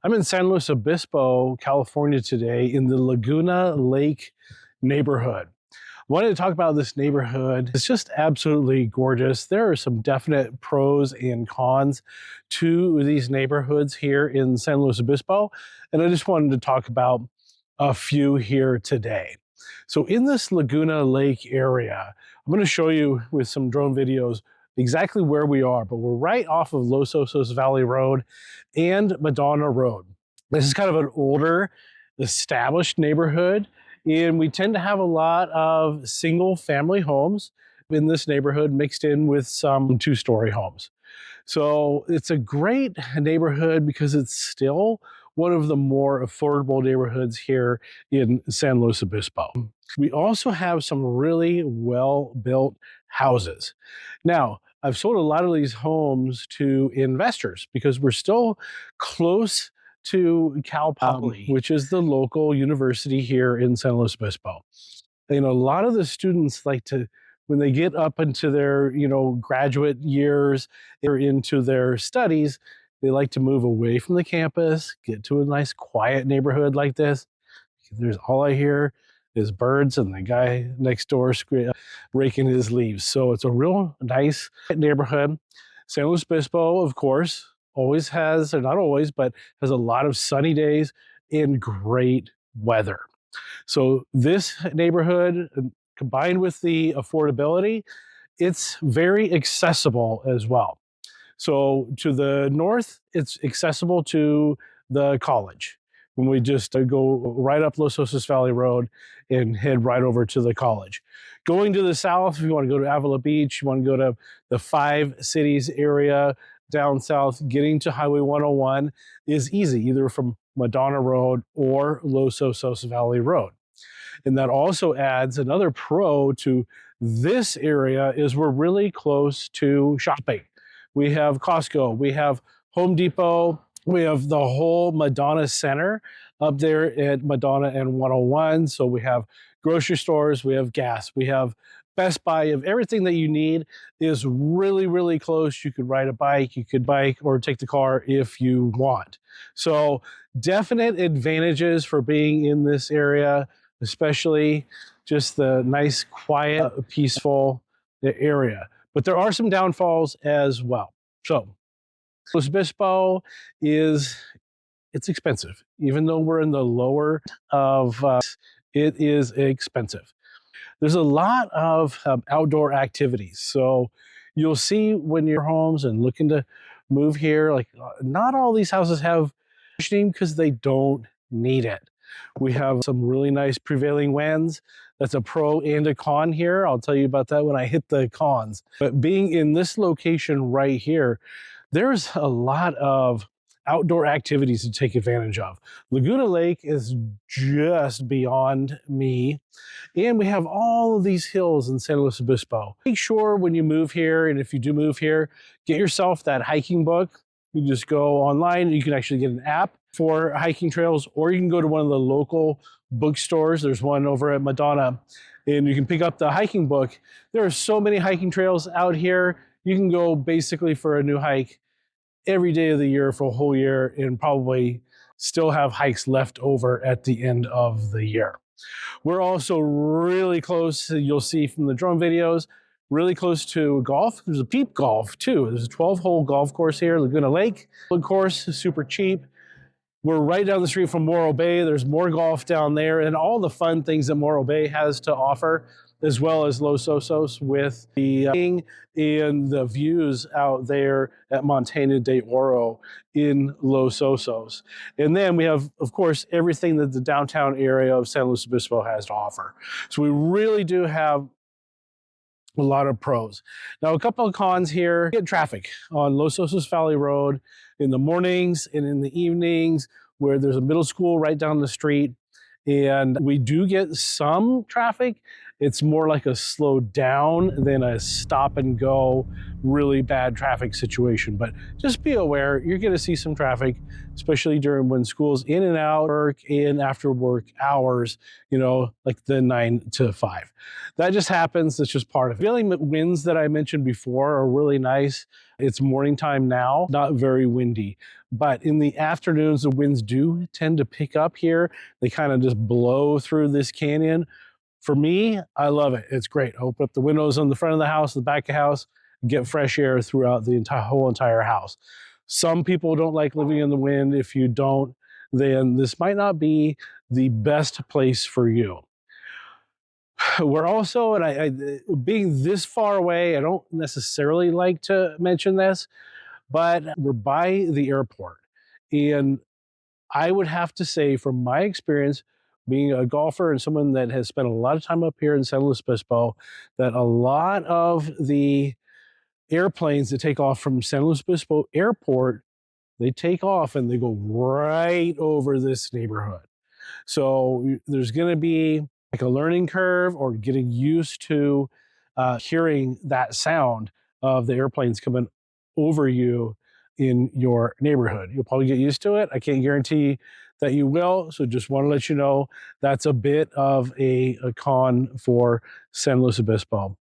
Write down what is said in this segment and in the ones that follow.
I'm in San Luis Obispo, California today in the Laguna Lake neighborhood. I wanted to talk about this neighborhood. It's just absolutely gorgeous. There are some definite pros and cons to these neighborhoods here in San Luis Obispo, and I just wanted to talk about a few here today. So in this Laguna Lake area, I'm going to show you with some drone videos exactly where we are, but we're right off of Los Osos Valley Road and Madonna Road. This is kind of an older, established neighborhood, and we tend to have a lot of single family homes in this neighborhood mixed in with some two-story homes. So it's a great neighborhood because it's still one of the more affordable neighborhoods here in San Luis Obispo. We also have some really well-built houses. Now, I've sold a lot of these homes to investors because we're still close to Cal Poly, which is the local university here in San Luis Obispo. And a lot of the students like to, when they get up into their, graduate years or into their studies, they like to move away from the campus, get to a nice quiet neighborhood like this. There's all I hear is birds and the guy next door raking his leaves. So it's a real nice neighborhood. San Luis Obispo, of course, always has, or not always, but has a lot of sunny days and great weather. So this neighborhood, combined with the affordability, it's very accessible as well. So to the north, it's accessible to the college. When we just go right up Los Osos Valley Road and head right over to the college. Going to the south, if you want to go to Avila Beach, you want to go to the Five Cities area down south, getting to Highway 101 is easy, either from Madonna Road or Los Osos Valley Road. And that also adds another pro to this area is we're really close to shopping. We have Costco, we have Home Depot, we have the whole Madonna Center up there at Madonna and 101. So we have grocery stores, we have gas, we have Best Buy. Of everything that you need is really, really close. You could ride a bike, you could bike or take the car if you want. So definite advantages for being in this area, especially just the nice, quiet, peaceful area. But there are some downfalls as well. So Los Obispo it's expensive. Even though we're in the lower of, it is expensive. There's a lot of outdoor activities. So you'll see when you're homes and looking to move here, like not all these houses have conditioning because they don't need it. We have some really nice prevailing winds. That's a pro and a con here. I'll tell you about that when I hit the cons. But being in this location right here, there's a lot of outdoor activities to take advantage of. Laguna Lake is just beyond me. And we have all of these hills in San Luis Obispo. Make sure when you move here, and if you do move here, get yourself that hiking book. You just go online, you can actually get an app for hiking trails, or you can go to one of the local bookstores. There's one over at Madonna, and you can pick up the hiking book. There are so many hiking trails out here. You can go basically for a new hike every day of the year for a whole year and probably still have hikes left over at the end of the year. We're also really close, you'll see from the drone videos, really close to golf. There's a Peep Golf too. There's a 12-hole golf course here, Laguna Lake. The course is super cheap. We're right down the street from Morro Bay. There's more golf down there and all the fun things that Morro Bay has to offer, as well as Los Osos with the and the views out there at Montana de Oro in Los Osos. And then we have, of course, everything that the downtown area of San Luis Obispo has to offer. So we really do have a lot of pros. Now, a couple of cons here. Get traffic on Los Osos Valley Road in the mornings and in the evenings, where there's a middle school right down the street. And we do get some traffic It's more like a slow down than a stop and go, really bad traffic situation. But just be aware, you're going to see some traffic, especially during when school's in and out work and after work hours, like the 9 to 5. That just happens. It's just part of it. Feeling winds that I mentioned before are really nice. It's morning time now, not very windy. But in the afternoons, the winds do tend to pick up here. They kind of just blow through this canyon. For me, I love it. It's great. Open up the windows on the front of the house, the back of the house, get fresh air throughout the whole entire house. Some people don't like living in the wind. If you don't, then this might not be the best place for you. We're also, and being this far away, I don't necessarily like to mention this, but we're by the airport. And I would have to say, from my experience, being a golfer and someone that has spent a lot of time up here in San Luis Obispo, that a lot of the airplanes that take off from San Luis Obispo Airport, they take off and they go right over this neighborhood. So there's going to be like a learning curve or getting used to hearing that sound of the airplanes coming over you in your neighborhood. You'll probably get used to it. I can't guarantee that you will. So just want to let you know that's a bit of a con for San Luis Obispo.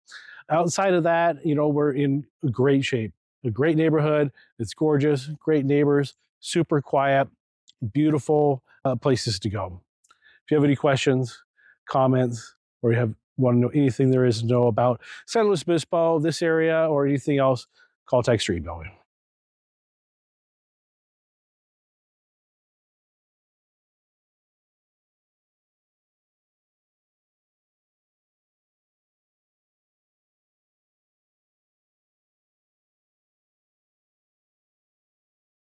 Outside of that, we're in great shape. A great neighborhood. It's gorgeous, great neighbors, super quiet, beautiful places to go. If you have any questions, comments, or you want to know anything there is to know about San Luis Obispo, this area, or anything else, call, text, or email me.